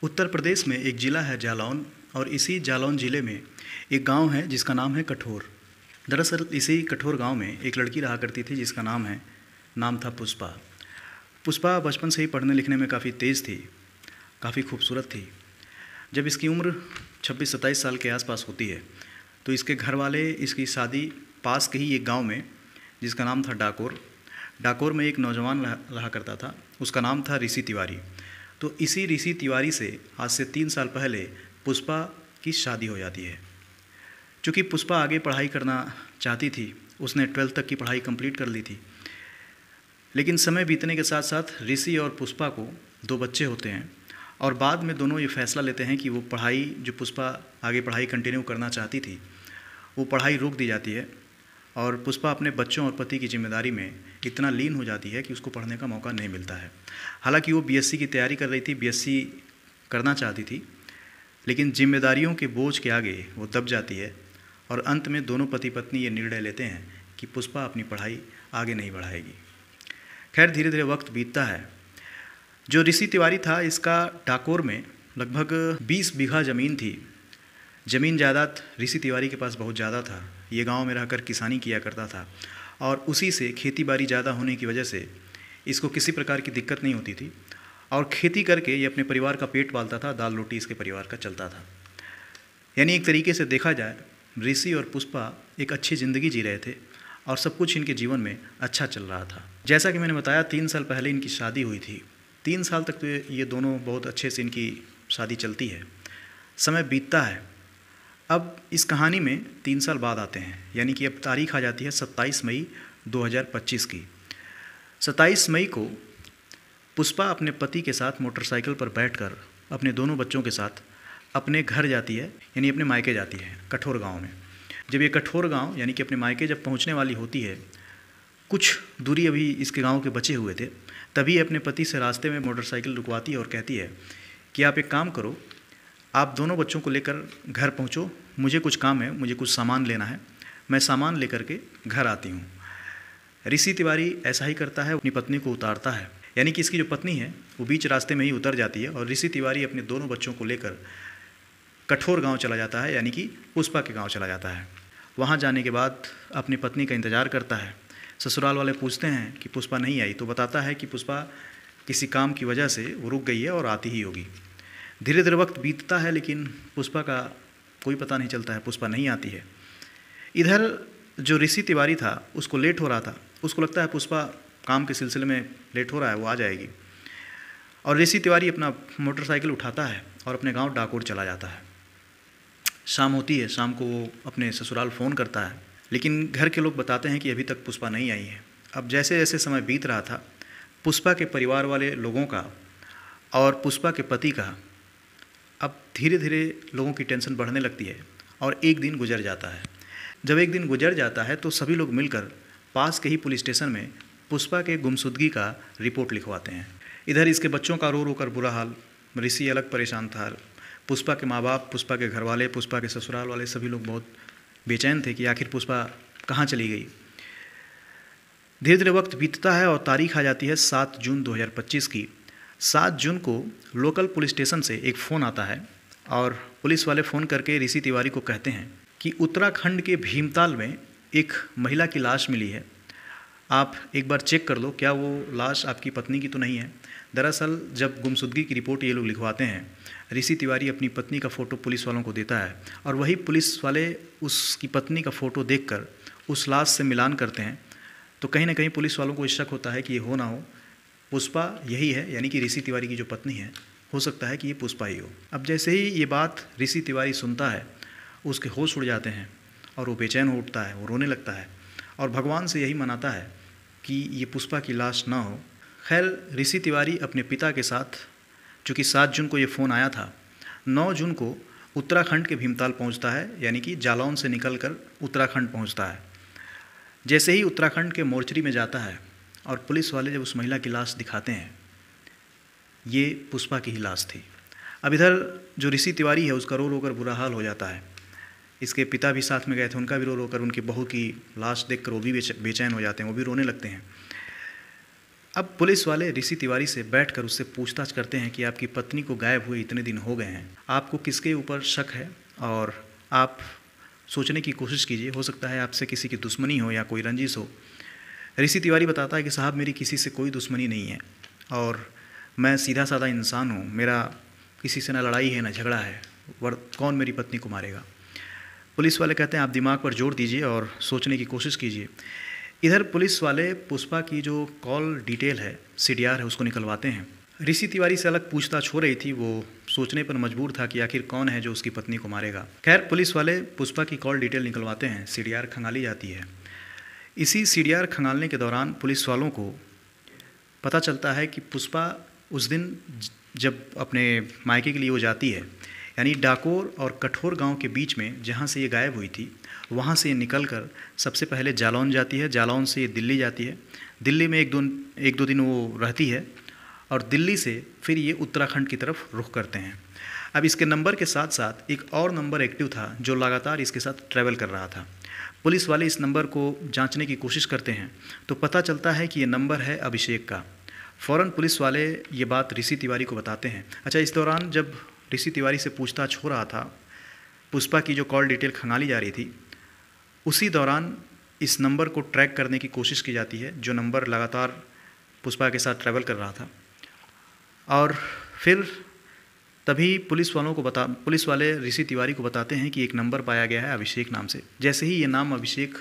उत्तर प्रदेश में एक ज़िला है जालौन और इसी जालौन ज़िले में एक गांव है जिसका नाम है कठोर। दरअसल इसी कठोर गांव में एक लड़की रहा करती थी जिसका नाम था पुष्पा। पुष्पा बचपन से ही पढ़ने लिखने में काफ़ी तेज़ थी, काफ़ी खूबसूरत थी। जब इसकी उम्र 26-27 साल के आसपास होती है तो इसके घर वाले इसकी शादी पास के ही एक गाँव में जिसका नाम था डाकोर में एक नौजवान रहा करता था, उसका नाम था ऋषि तिवारी। तो इसी ऋषि तिवारी से आज से 3 साल पहले पुष्पा की शादी हो जाती है। चूँकि पुष्पा आगे पढ़ाई करना चाहती थी, उसने 12th तक की पढ़ाई कंप्लीट कर ली थी, लेकिन समय बीतने के साथ साथ ऋषि और पुष्पा को 2 बच्चे होते हैं और बाद में दोनों ये फैसला लेते हैं कि वो पढ़ाई जो पुष्पा आगे पढ़ाई कंटिन्यू करना चाहती थी वो पढ़ाई रोक दी जाती है और पुष्पा अपने बच्चों और पति की जिम्मेदारी में इतना लीन हो जाती है कि उसको पढ़ने का मौका नहीं मिलता है। हालांकि वो बीएससी की तैयारी कर रही थी, बीएससी करना चाहती थी, लेकिन जिम्मेदारियों के बोझ के आगे वो दब जाती है और अंत में दोनों पति पत्नी ये निर्णय लेते हैं कि पुष्पा अपनी पढ़ाई आगे नहीं बढ़ाएगी। खैर धीरे धीरे वक्त बीतता है। जो ऋषि तिवारी था इसका डाकोर में लगभग 20 बीघा ज़मीन थी। ज़मीन जायदाद ऋषि तिवारी के पास बहुत ज़्यादा था। ये गांव में रहकर किसानी किया करता था और उसी से खेती बाड़ी ज़्यादा होने की वजह से इसको किसी प्रकार की दिक्कत नहीं होती थी और खेती करके ये अपने परिवार का पेट पालता था, दाल रोटी इसके परिवार का चलता था। यानी एक तरीके से देखा जाए ऋषि और पुष्पा एक अच्छी ज़िंदगी जी रहे थे और सब कुछ इनके जीवन में अच्छा चल रहा था। जैसा कि मैंने बताया 3 साल पहले इनकी शादी हुई थी। 3 साल तक तो ये दोनों बहुत अच्छे से इनकी शादी चलती है। समय बीतता है। अब इस कहानी में 3 साल बाद आते हैं, यानी कि अब तारीख आ जाती है 27 मई 2025 की। 27 मई को पुष्पा अपने पति के साथ मोटरसाइकिल पर बैठकर अपने दोनों बच्चों के साथ अपने घर जाती है, यानी अपने मायके जाती है कठोर गांव में। जब ये कठोर गांव यानी कि अपने मायके जब पहुंचने वाली होती है, कुछ दूरी अभी इसके गांव के बचे हुए थे, तभी अपने पति से रास्ते में मोटरसाइकिल रुकवाती है और कहती है कि आप एक काम करो, आप दोनों बच्चों को लेकर घर पहुंचो, मुझे कुछ काम है, मुझे कुछ सामान लेना है, मैं सामान लेकर के घर आती हूँ। ऋषि तिवारी ऐसा ही करता है, अपनी पत्नी को उतारता है, यानी कि इसकी जो पत्नी है वो बीच रास्ते में ही उतर जाती है और ऋषि तिवारी अपने दोनों बच्चों को लेकर कठोर गांव चला जाता है, यानी कि पुष्पा के गांव चला जाता है। वहां जाने के बाद अपनी पत्नी का इंतज़ार करता है। ससुराल वाले पूछते हैं कि पुष्पा नहीं आई, तो बताता है कि पुष्पा किसी काम की वजह से वो रुक गई है और आती ही होगी। धीरे धीरे वक्त बीतता है लेकिन पुष्पा का कोई पता नहीं चलता है, पुष्पा नहीं आती है। इधर जो ऋषि तिवारी था उसको लेट हो रहा था, उसको लगता है पुष्पा काम के सिलसिले में लेट हो रहा है, वो आ जाएगी। और ऋषि तिवारी अपना मोटरसाइकिल उठाता है और अपने गांव डाकोर चला जाता है। शाम होती है, शाम को वो अपने ससुराल फ़ोन करता है, लेकिन घर के लोग बताते हैं कि अभी तक पुष्पा नहीं आई है। अब जैसे जैसे समय बीत रहा था, पुष्पा के परिवार वाले लोगों का और पुष्पा के पति का अब धीरे धीरे लोगों की टेंशन बढ़ने लगती है और एक दिन गुजर जाता है। जब एक दिन गुजर जाता है तो सभी लोग मिलकर पास के ही पुलिस स्टेशन में पुष्पा के गुमशुदगी का रिपोर्ट लिखवाते हैं। इधर इसके बच्चों का रो रो कर बुरा हाल, ऋषि अलग परेशान था, पुष्पा के माँ बाप, पुष्पा के घर वाले, पुष्पा के ससुराल वाले सभी लोग बहुत बेचैन थे कि आखिर पुष्पा कहाँ चली गई। धीरे धीरे वक्त बीतता है और तारीख आ जाती है 7 जून 2025 की। 7 जून को लोकल पुलिस स्टेशन से एक फ़ोन आता है और पुलिस वाले फ़ोन करके ऋषि तिवारी को कहते हैं कि उत्तराखंड के भीमताल में एक महिला की लाश मिली है, आप एक बार चेक कर लो, क्या वो लाश आपकी पत्नी की तो नहीं है। दरअसल जब गुमशुदगी की रिपोर्ट ये लोग लिखवाते हैं, ऋषि तिवारी अपनी पत्नी का फ़ोटो पुलिस वालों को देता है और वही पुलिस वाले उसकी पत्नी का फ़ोटो देखकर उस लाश से मिलान करते हैं। तो कहीं ना कहीं पुलिस वालों को शक होता है कि ये हो ना हो पुष्पा यही है, यानी कि ऋषि तिवारी की जो पत्नी है, हो सकता है कि ये पुष्पा ही हो। अब जैसे ही ये बात ऋषि तिवारी सुनता है, उसके होश उड़ जाते हैं और वो बेचैन हो उठता है, वो रोने लगता है और भगवान से यही मनाता है कि ये पुष्पा की लाश ना हो। खैर ऋषि तिवारी अपने पिता के साथ, चूँकि 7 जून को ये फ़ोन आया था, 9 जून को उत्तराखंड के भीमताल पहुंचता है, यानी कि जालौन से निकलकर उत्तराखंड पहुंचता है। जैसे ही उत्तराखंड के मोर्चरी में जाता है और पुलिस वाले जब उस महिला की लाश दिखाते हैं, ये पुष्पा की ही लाश थी। अब इधर जो ऋषि तिवारी है उसका रो रो कर बुरा हाल हो जाता है। इसके पिता भी साथ में गए थे, उनका भी रो रो कर उनकी बहू की लाश देखकर वो भी बेचैन हो जाते हैं, वो भी रोने लगते हैं। अब पुलिस वाले ऋषि तिवारी से बैठकर उससे पूछताछ करते हैं कि आपकी पत्नी को गायब हुए इतने दिन हो गए हैं, आपको किसके ऊपर शक है और आप सोचने की कोशिश कीजिए, हो सकता है आपसे किसी की दुश्मनी हो या कोई रंजिश हो। ऋषि तिवारी बताता है कि साहब मेरी किसी से कोई दुश्मनी नहीं है और मैं सीधा साधा इंसान हूँ, मेरा किसी से ना लड़ाई है ना झगड़ा है, कौन मेरी पत्नी को मारेगा। पुलिस वाले कहते हैं आप दिमाग पर जोर दीजिए और सोचने की कोशिश कीजिए। इधर पुलिस वाले पुष्पा की जो कॉल डिटेल है, CDR है, उसको निकलवाते हैं। ऋषि तिवारी से अलग पूछताछ हो रही थी, वो सोचने पर मजबूर था कि आखिर कौन है जो उसकी पत्नी को मारेगा। खैर पुलिस वाले पुष्पा की कॉल डिटेल निकलवाते हैं, CDR खंगाली जाती है। इसी CDR खंगालने के दौरान पुलिस वालों को पता चलता है कि पुष्पा उस दिन जब अपने मायके के लिए वो जाती है, यानी डाकोर और कठोर गांव के बीच में जहां से ये गायब हुई थी, वहां से ये निकलकर सबसे पहले जालौन जाती है, जालौन से ये दिल्ली जाती है, दिल्ली में एक दो दिन वो रहती है और दिल्ली से फिर ये उत्तराखंड की तरफ रुख करते हैं। अब इसके नंबर के साथ साथ एक और नंबर एक्टिव था जो लगातार इसके साथ ट्रैवल कर रहा था। पुलिस वाले इस नंबर को जांचने की कोशिश करते हैं तो पता चलता है कि ये नंबर है अभिषेक का। फ़ौरन पुलिस वाले ये बात ऋषि तिवारी को बताते हैं। अच्छा, इस दौरान जब ऋषि तिवारी से पूछताछ हो रहा था, पुष्पा की जो कॉल डिटेल खंगाली जा रही थी, उसी दौरान इस नंबर को ट्रैक करने की कोशिश की जाती है, जो नंबर लगातार पुष्पा के साथ ट्रैवल कर रहा था। और फिर तभी पुलिस वाले ऋषि तिवारी को बताते हैं कि एक नंबर पाया गया है अभिषेक नाम से। जैसे ही ये नाम अभिषेक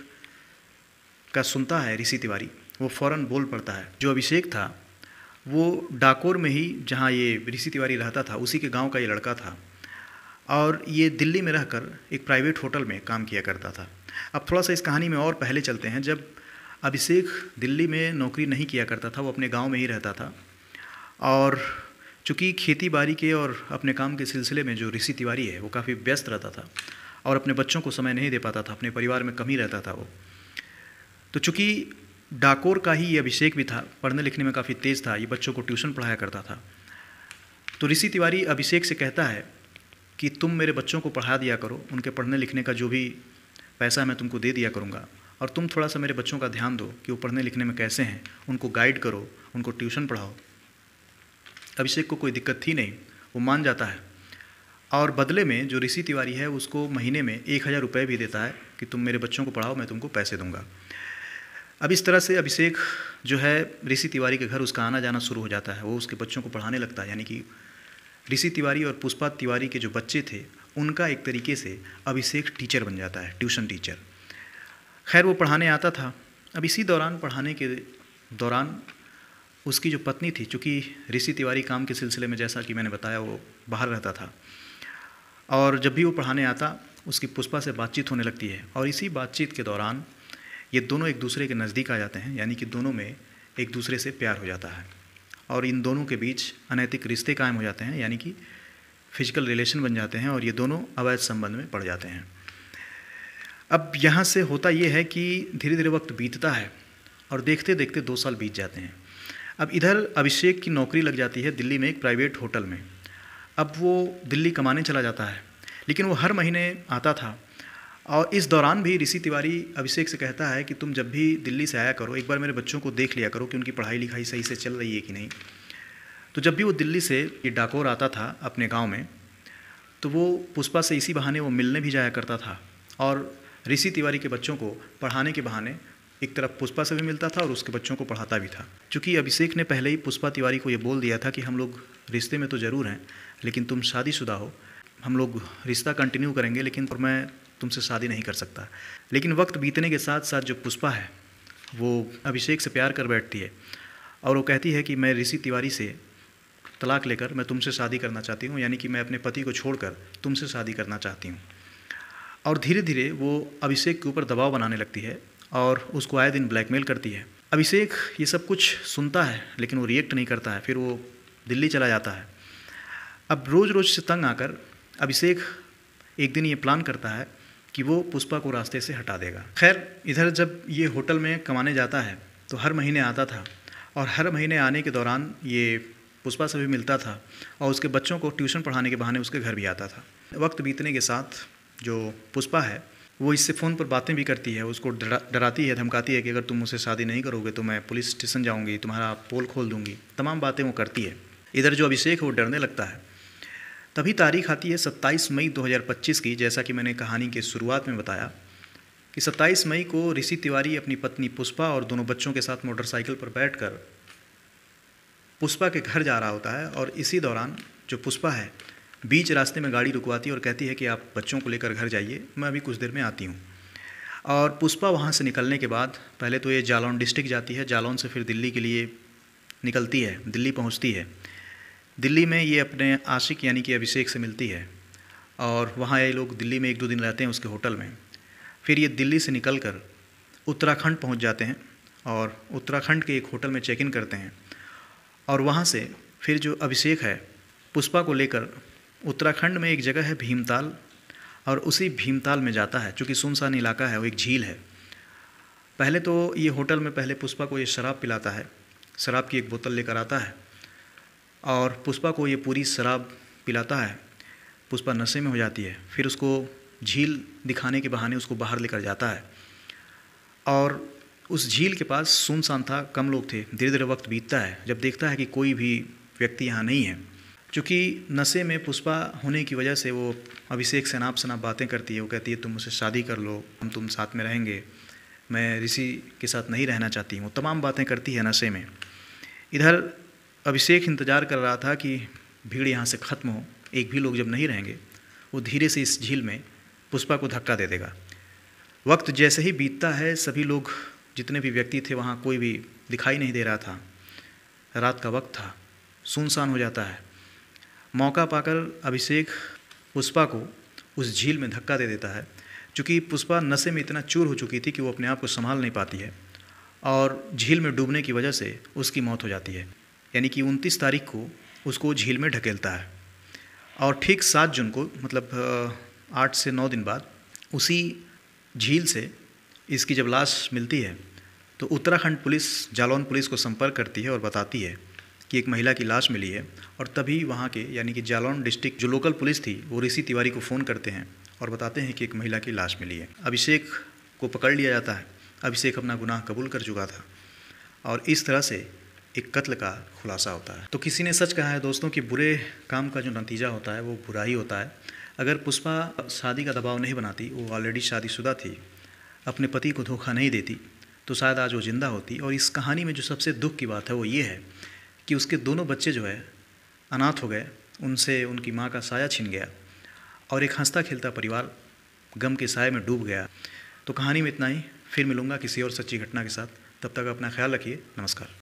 का सुनता है ऋषि तिवारी, वो फ़ौरन बोल पड़ता है। जो अभिषेक था वो डाकोर में ही, जहाँ ये ऋषि तिवारी रहता था, उसी के गांव का ये लड़का था और ये दिल्ली में रहकर एक प्राइवेट होटल में काम किया करता था। अब थोड़ा सा इस कहानी में और पहले चलते हैं। जब अभिषेक दिल्ली में नौकरी नहीं किया करता था, वो अपने गांव में ही रहता था और चूँकि खेती बाड़ी के और अपने काम के सिलसिले में जो ऋषि तिवारी है वो काफ़ी व्यस्त रहता था और अपने बच्चों को समय नहीं दे पाता था, अपने परिवार में कम ही रहता था वो। तो चूँकि डाकोर का ही ये अभिषेक भी था, पढ़ने लिखने में काफ़ी तेज़ था, ये बच्चों को ट्यूशन पढ़ाया करता था। तो ऋषि तिवारी अभिषेक से कहता है कि तुम मेरे बच्चों को पढ़ा दिया करो, उनके पढ़ने लिखने का जो भी पैसा मैं तुमको दे दिया करूँगा और तुम थोड़ा सा मेरे बच्चों का ध्यान दो कि वो पढ़ने लिखने में कैसे हैं, उनको गाइड करो, उनको ट्यूशन पढ़ाओ। अभिषेक को कोई दिक्कत थी नहीं, वो मान जाता है और बदले में जो ऋषि तिवारी है उसको महीने में 1000 रुपये भी देता है कि तुम मेरे बच्चों को पढ़ाओ, मैं तुमको पैसे दूंगा। अब इस तरह से अभिषेक जो है ऋषि तिवारी के घर उसका आना जाना शुरू हो जाता है, वो उसके बच्चों को पढ़ाने लगता है। यानी कि ऋषि तिवारी और पुष्पा तिवारी के जो बच्चे थे उनका एक तरीके से अभिषेक टीचर बन जाता है, ट्यूशन टीचर। खैर वो पढ़ाने आता था। अब इसी दौरान पढ़ाने के दौरान उसकी जो पत्नी थी, चूँकि ऋषि तिवारी काम के सिलसिले में जैसा कि मैंने बताया वो बाहर रहता था और जब भी वो पढ़ाने आता उसकी पुष्पा से बातचीत होने लगती है और इसी बातचीत के दौरान ये दोनों एक दूसरे के नज़दीक आ जाते हैं। यानी कि दोनों में एक दूसरे से प्यार हो जाता है और इन दोनों के बीच अनैतिक रिश्ते कायम हो जाते हैं, यानी कि फिजिकल रिलेशन बन जाते हैं और ये दोनों अवैध संबंध में पड़ जाते हैं। अब यहाँ से होता ये है कि धीरे धीरे वक्त बीतता है और देखते देखते 2 साल बीत जाते हैं। अब इधर अभिषेक की नौकरी लग जाती है दिल्ली में एक प्राइवेट होटल में। अब वो दिल्ली कमाने चला जाता है, लेकिन वो हर महीने आता था और इस दौरान भी ऋषि तिवारी अभिषेक से कहता है कि तुम जब भी दिल्ली से आया करो, एक बार मेरे बच्चों को देख लिया करो कि उनकी पढ़ाई लिखाई सही से चल रही है कि नहीं। तो जब भी वो दिल्ली से ये डाकोर आता था अपने गांव में, तो वो पुष्पा से इसी बहाने वो मिलने भी जाया करता था और ऋषि तिवारी के बच्चों को पढ़ाने के बहाने एक तरफ पुष्पा से भी मिलता था और उसके बच्चों को पढ़ाता भी था। चूँकि अभिषेक ने पहले ही पुष्पा तिवारी को ये बोल दिया था कि हम लोग रिश्ते में तो ज़रूर हैं, लेकिन तुम शादीशुदा हो, हम लोग रिश्ता कंटिन्यू करेंगे, लेकिन मैं तुमसे शादी नहीं कर सकता। लेकिन वक्त बीतने के साथ साथ जो पुष्पा है वो अभिषेक से प्यार कर बैठती है और वो कहती है कि मैं ऋषि तिवारी से तलाक लेकर मैं तुमसे शादी करना चाहती हूँ, यानी कि मैं अपने पति को छोड़कर तुमसे शादी करना चाहती हूँ। और धीरे धीरे वो अभिषेक के ऊपर दबाव बनाने लगती है और उसको आए दिन ब्लैकमेल करती है। अभिषेक ये सब कुछ सुनता है लेकिन वो रिएक्ट नहीं करता है, फिर वो दिल्ली चला जाता है। अब रोज़ रोज़ से तंग आकर अभिषेक एक दिन ये प्लान करता है कि वो पुष्पा को रास्ते से हटा देगा। खैर इधर जब ये होटल में कमाने जाता है तो हर महीने आता था और हर महीने आने के दौरान ये पुष्पा से भी मिलता था और उसके बच्चों को ट्यूशन पढ़ाने के बहाने उसके घर भी आता था। वक्त बीतने के साथ जो पुष्पा है वो इससे फ़ोन पर बातें भी करती है, उसको डराती है, धमकाती है कि अगर तुम मुझसे शादी नहीं करोगे तो मैं पुलिस स्टेशन जाऊंगी, तुम्हारा पोल खोल दूंगी, तमाम बातें वो करती है। इधर जो अभिषेक है वो डरने लगता है। तभी तारीख आती है 27 मई 2025 की, जैसा कि मैंने कहानी के शुरुआत में बताया कि 27 मई को ऋषि तिवारी अपनी पत्नी पुष्पा और दोनों बच्चों के साथ मोटरसाइकिल पर बैठकर पुष्पा के घर जा रहा होता है। और इसी दौरान जो पुष्पा है बीच रास्ते में गाड़ी रुकवाती है और कहती है कि आप बच्चों को लेकर घर जाइए, मैं अभी कुछ देर में आती हूँ। और पुष्पा वहाँ से निकलने के बाद पहले तो ये जालौन डिस्ट्रिक्ट जाती है, जालौन से फिर दिल्ली के लिए निकलती है, दिल्ली पहुँचती है। दिल्ली में ये अपने आशिक यानी कि अभिषेक से मिलती है और वहाँ ये लोग दिल्ली में 1-2 दिन रहते हैं उसके होटल में। फिर ये दिल्ली से निकलकर उत्तराखंड पहुँच जाते हैं और उत्तराखंड के एक होटल में चेक इन करते हैं। और वहाँ से फिर जो अभिषेक है पुष्पा को लेकर उत्तराखंड में एक जगह है भीमताल, और उसी भीमताल में जाता है। चूँकि सुनसान इलाका है, वो एक झील है। पहले तो ये होटल में पहले पुष्पा को ये शराब पिलाता है, शराब की एक बोतल लेकर आता है और पुष्पा को ये पूरी शराब पिलाता है। पुष्पा नशे में हो जाती है। फिर उसको झील दिखाने के बहाने उसको बाहर लेकर जाता है और उस झील के पास सुनसान था, कम लोग थे। धीरे धीरे वक्त बीतता है, जब देखता है कि कोई भी व्यक्ति यहाँ नहीं है। चूँकि नशे में पुष्पा होने की वजह से वो अभिषेक से अनाप शनाप बातें करती है। वो कहती है तुम मुझसे शादी कर लो, हम तुम साथ में रहेंगे, मैं ऋषि के साथ नहीं रहना चाहती हूँ, तमाम बातें करती है नशे में। इधर अभिषेक इंतज़ार कर रहा था कि भीड़ यहाँ से ख़त्म हो, एक भी लोग जब नहीं रहेंगे वो धीरे से इस झील में पुष्पा को धक्का दे देगा। वक्त जैसे ही बीतता है, सभी लोग जितने भी व्यक्ति थे वहाँ कोई भी दिखाई नहीं दे रहा था। रात का वक्त था, सुनसान हो जाता है। मौका पाकर अभिषेक पुष्पा को उस झील में धक्का दे देता है। चूँकि पुष्पा नशे में इतना चूर हो चुकी थी कि वो अपने आप को संभाल नहीं पाती है और झील में डूबने की वजह से उसकी मौत हो जाती है। यानी कि 29 तारीख को उसको झील में ढकेलता है और ठीक 7 जून को, मतलब 8 से 9 दिन बाद, उसी झील से इसकी जब लाश मिलती है तो उत्तराखंड पुलिस, जालौन पुलिस को संपर्क करती है और बताती है कि एक महिला की लाश मिली है। और तभी वहाँ के यानी कि जालौन डिस्ट्रिक्ट जो लोकल पुलिस थी वो ऋषि तिवारी को फ़ोन करते हैं और बताते हैं कि एक महिला की लाश मिली है। अभिषेक को पकड़ लिया जाता है। अभिषेक अपना गुनाह कबूल कर चुका था और इस तरह से एक कत्ल का खुलासा होता है। तो किसी ने सच कहा है दोस्तों कि बुरे काम का जो नतीजा होता है वो बुरा ही होता है। अगर पुष्पा शादी का दबाव नहीं बनाती, वो ऑलरेडी शादीशुदा थी, अपने पति को धोखा नहीं देती, तो शायद आज वो जिंदा होती। और इस कहानी में जो सबसे दुख की बात है वो ये है कि उसके दोनों बच्चे जो है अनाथ हो गए, उनसे उनकी माँ का साया छिन गया और एक हंसता खेलता परिवार गम के साए में डूब गया। तो कहानी में इतना ही। फिर मिलूँगा किसी और सच्ची घटना के साथ। तब तक अपना ख्याल रखिए। नमस्कार।